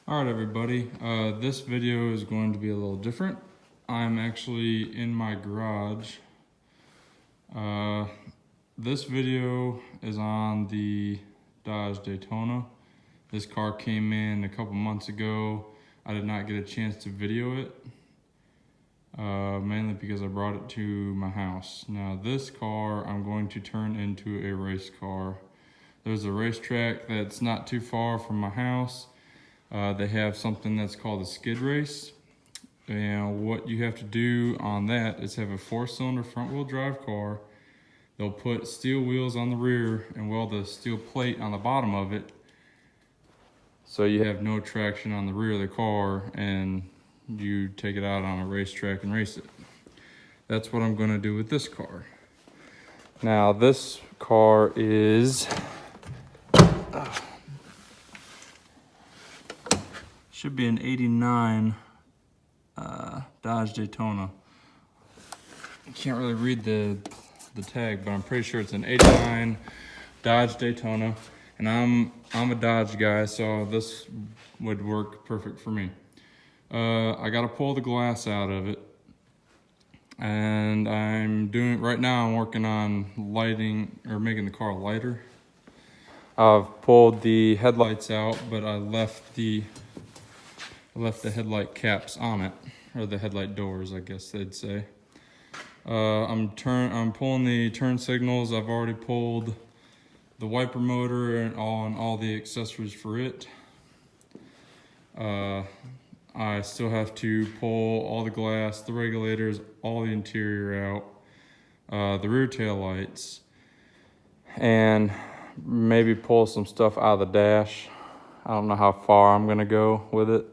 Alright everybody, this video is going to be a little different. I'm actually in my garage. This video is on the Dodge Daytona. This car came in a couple months ago. I did not get a chance to video it, mainly because I brought it to my house. Now this car I'm going to turn into a race car. There's a racetrack that's not too far from my house. They have something that's called a skid race. And what you have to do on that is have a 4-cylinder front-wheel drive car. They'll put steel wheels on the rear and weld a steel plate on the bottom of it, so you have no traction on the rear of the car and you take it out on a racetrack and race it. That's what I'm going to do with this car. Now this car is should be an 89 Dodge Daytona. I can't really read the tag, but I'm pretty sure it's an 89 Dodge Daytona. And I'm a Dodge guy, so this would work perfect for me. I gotta pull the glass out of it. And right now I'm working on lighting, or making the car lighter. I've pulled the headlights out, but I left the headlight caps on it, or the headlight doors, I guess they'd say. I'm pulling the turn signals. I've already pulled the wiper motor and all the accessories for it. I still have to pull all the glass, the regulators, all the interior out, the rear tail lights, and maybe pull some stuff out of the dash. I don't know how far I'm gonna go with it.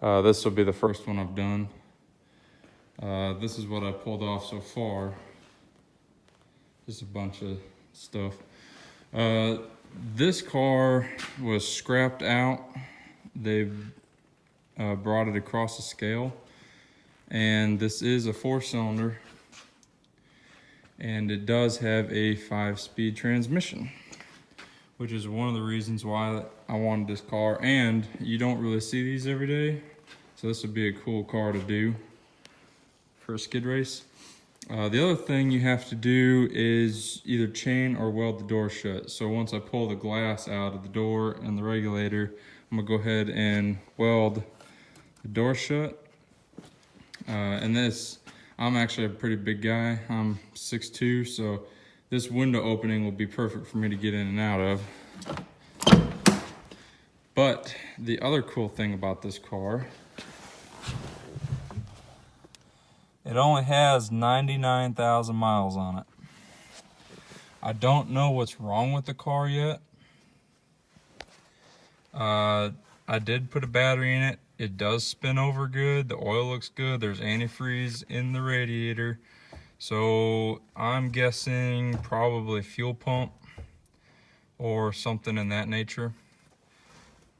This will be the first one I've done. This is what I pulled off so far. Just a bunch of stuff. This car was scrapped out. They brought it across the scale. And this is a 4-cylinder. And it does have a 5-speed transmission, which is one of the reasons why I wanted this car. And you don't really see these every day, so this would be a cool car to do for a skid race. The other thing you have to do is either chain or weld the door shut. So once I pull the glass out of the door and the regulator, I'm gonna go ahead and weld the door shut. And this, I'm actually a pretty big guy. I'm 6'2", so this window opening will be perfect for me to get in and out of. But the other cool thing about this car, it only has 99,000 miles on it. I don't know what's wrong with the car yet. I did put a battery in it. It does spin over good. The oil looks good. There's antifreeze in the radiator. So I'm guessing probably fuel pump or something in that nature.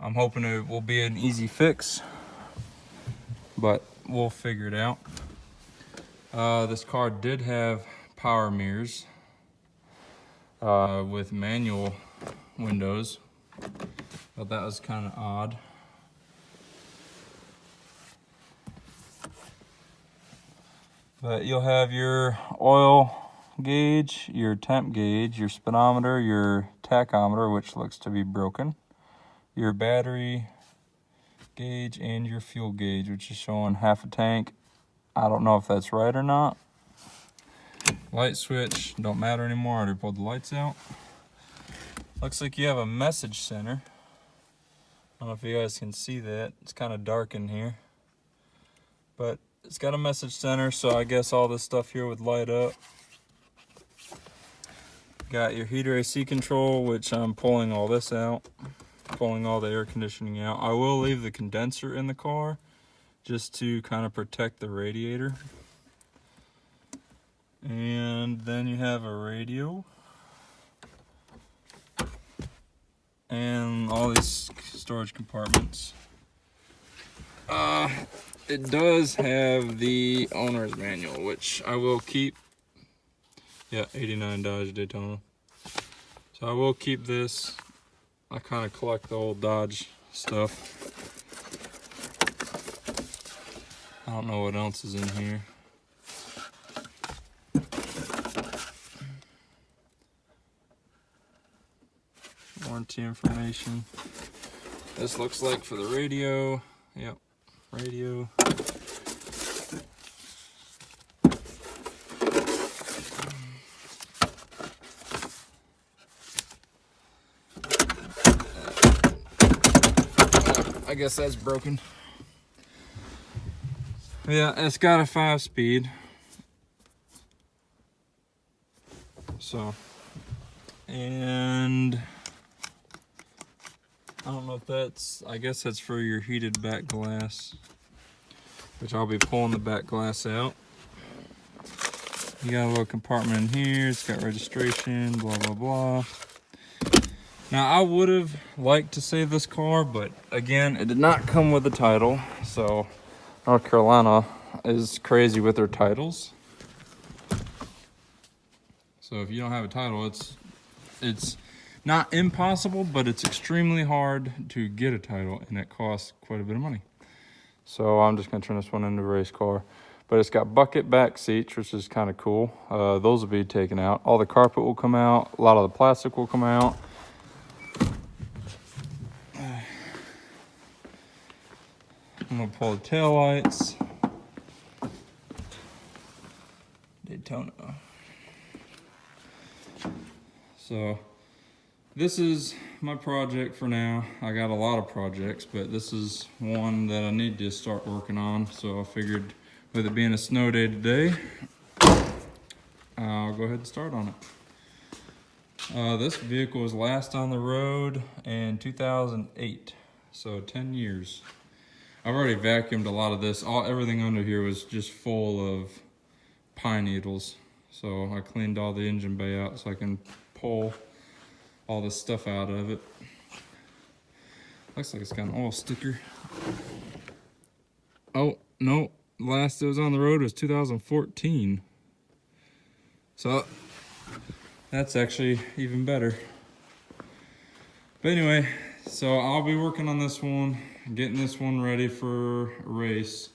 I'm hoping it will be an easy fix, but we'll figure it out. This car did have power mirrors with manual windows, but that was kind of odd. But you'll have your oil gauge, your temp gauge, your speedometer, your tachometer, which looks to be broken, your battery gauge, and your fuel gauge, which is showing half a tank. I don't know if that's right or not. Light switch, don't matter anymore. I already pulled the lights out. Looks like you have a message center. I don't know if you guys can see that. It's kind of dark in here. But it's got a message center, so I guess all this stuff here would light up. Got your heater AC control, which I'm pulling all this out. Pulling all the air conditioning out. I will leave the condenser in the car, just to kind of protect the radiator. And then you have a radio. And all these storage compartments. It does have the owner's manual, which I will keep. Yeah, 89 Dodge Daytona. So I will keep this. I kind of collect the old Dodge stuff. I don't know what else is in here. Warranty information. This looks like for the radio. Yep, radio. I guess that's broken. Yeah, it's got a 5-speed. So, and I don't know if that's, I guess that's for your heated back glass, which I'll be pulling the back glass out. You got a little compartment in here. It's got registration, blah, blah, blah. Now, I would have liked to save this car, but again, it did not come with a title. So, North Carolina is crazy with their titles. So, if you don't have a title, it's not impossible, but it's extremely hard to get a title, and it costs quite a bit of money. So, I'm just going to turn this one into a race car. But it's got bucket back seats, which is kind of cool. Those will be taken out. All the carpet will come out. A lot of the plastic will come out. I'm gonna pull the tail lights. Datona. So this is my project for now. I got a lot of projects, but this is one that I need to start working on. So I figured with it being a snow day today, I'll go ahead and start on it. This vehicle was last on the road in 2008, so 10 years. I've already vacuumed a lot of this. Everything under here was just full of pine needles. So I cleaned all the engine bay out so I can pull all this stuff out of it. Looks like it's got an oil sticker. Oh, no. Last it was on the road was 2014. So that's actually even better. But anyway, so I'll be working on this one, getting this one ready for a race.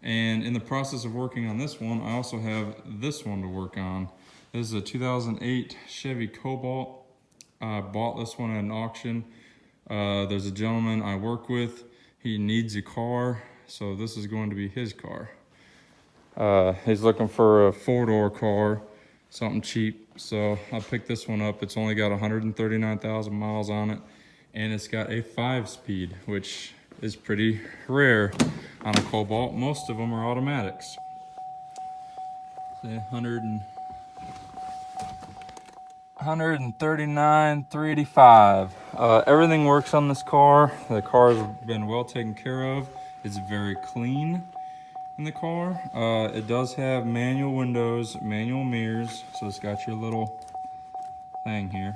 And in the process of working on this one, I also have this one to work on. This is a 2008 Chevy Cobalt. I bought this one at an auction. There's a gentleman I work with. He needs a car, so this is going to be his car. He's looking for a 4-door car, something cheap. So I picked this one up. It's only got 139,000 miles on it, and it's got a 5-speed, which is pretty rare on a Cobalt. Most of them are automatics. Say 139,385. Everything works on this car. The car has been well taken care of. It's very clean in the car. It does have manual windows, manual mirrors, so it's got your little thing here.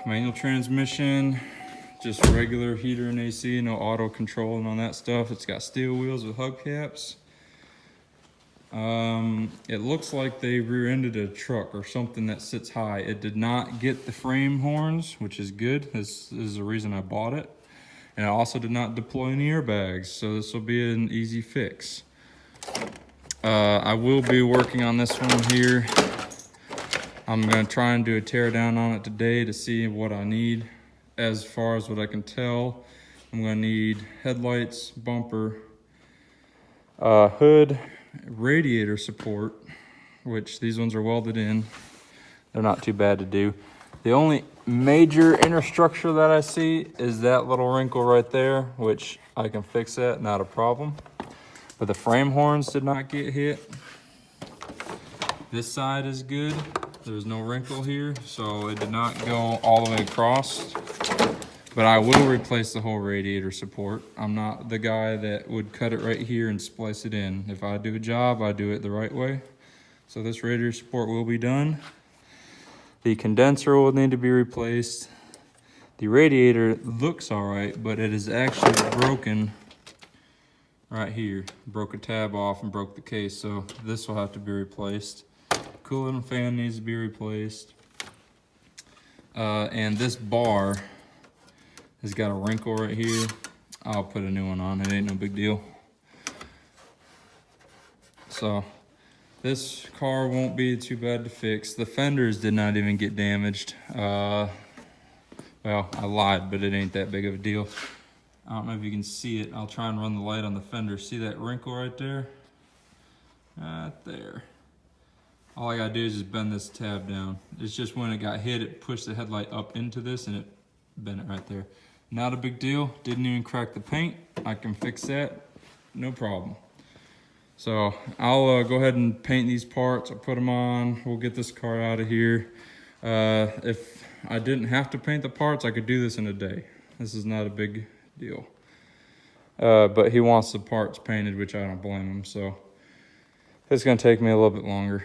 Manual transmission, just regular heater and AC, no auto control and all that stuff. It's got steel wheels with hubcaps. It looks like they rear-ended a truck or something that sits high. It did not get the frame horns, which is good. This is the reason I bought it. And it also did not deploy any airbags, so this will be an easy fix. I will be working on this one here. I'm gonna try and do a tear down on it today to see what I need. As far as what I can tell, I'm gonna need headlights, bumper, hood, radiator support, which these ones are welded in. They're not too bad to do. The only major inner structure that I see is that little wrinkle right there, which I can fix that, not a problem. But the frame horns did not get hit. This side is good. There's no wrinkle here, so it did not go all the way across. But I will replace the whole radiator support. I'm not the guy that would cut it right here and splice it in. If I do a job, I do it the right way. So this radiator support will be done. The condenser will need to be replaced. The radiator looks all right, but it is actually broken right here. Broke a tab off and broke the case, so this will have to be replaced. Coolant fan needs to be replaced. And this bar It's got a wrinkle right here. I'll put a new one on, it ain't no big deal. So this car won't be too bad to fix. The fenders did not even get damaged. Well, I lied, but it ain't that big of a deal. I don't know if you can see it. I'll try and run the light on the fender. See that wrinkle right there? Right there. All I gotta do is just bend this tab down. It's just when it got hit, it pushed the headlight up into this and it bent it right there. Not a big deal. Didn't even crack the paint. I can fix that, no problem. So I'll go ahead and paint these parts. I'll put them on. We'll get this car out of here. If I didn't have to paint the parts, I could do this in a day. This is not a big deal. But he wants the parts painted, which I don't blame him. So it's gonna take me a little bit longer.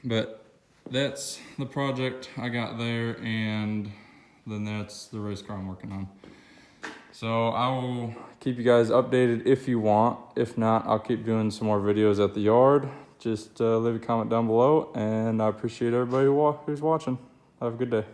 But that's the project I got there, and then that's the race car I'm working on. So I will keep you guys updated if you want. If not, I'll keep doing some more videos at the yard. Just leave a comment down below, and I appreciate everybody who's watching. Have a good day.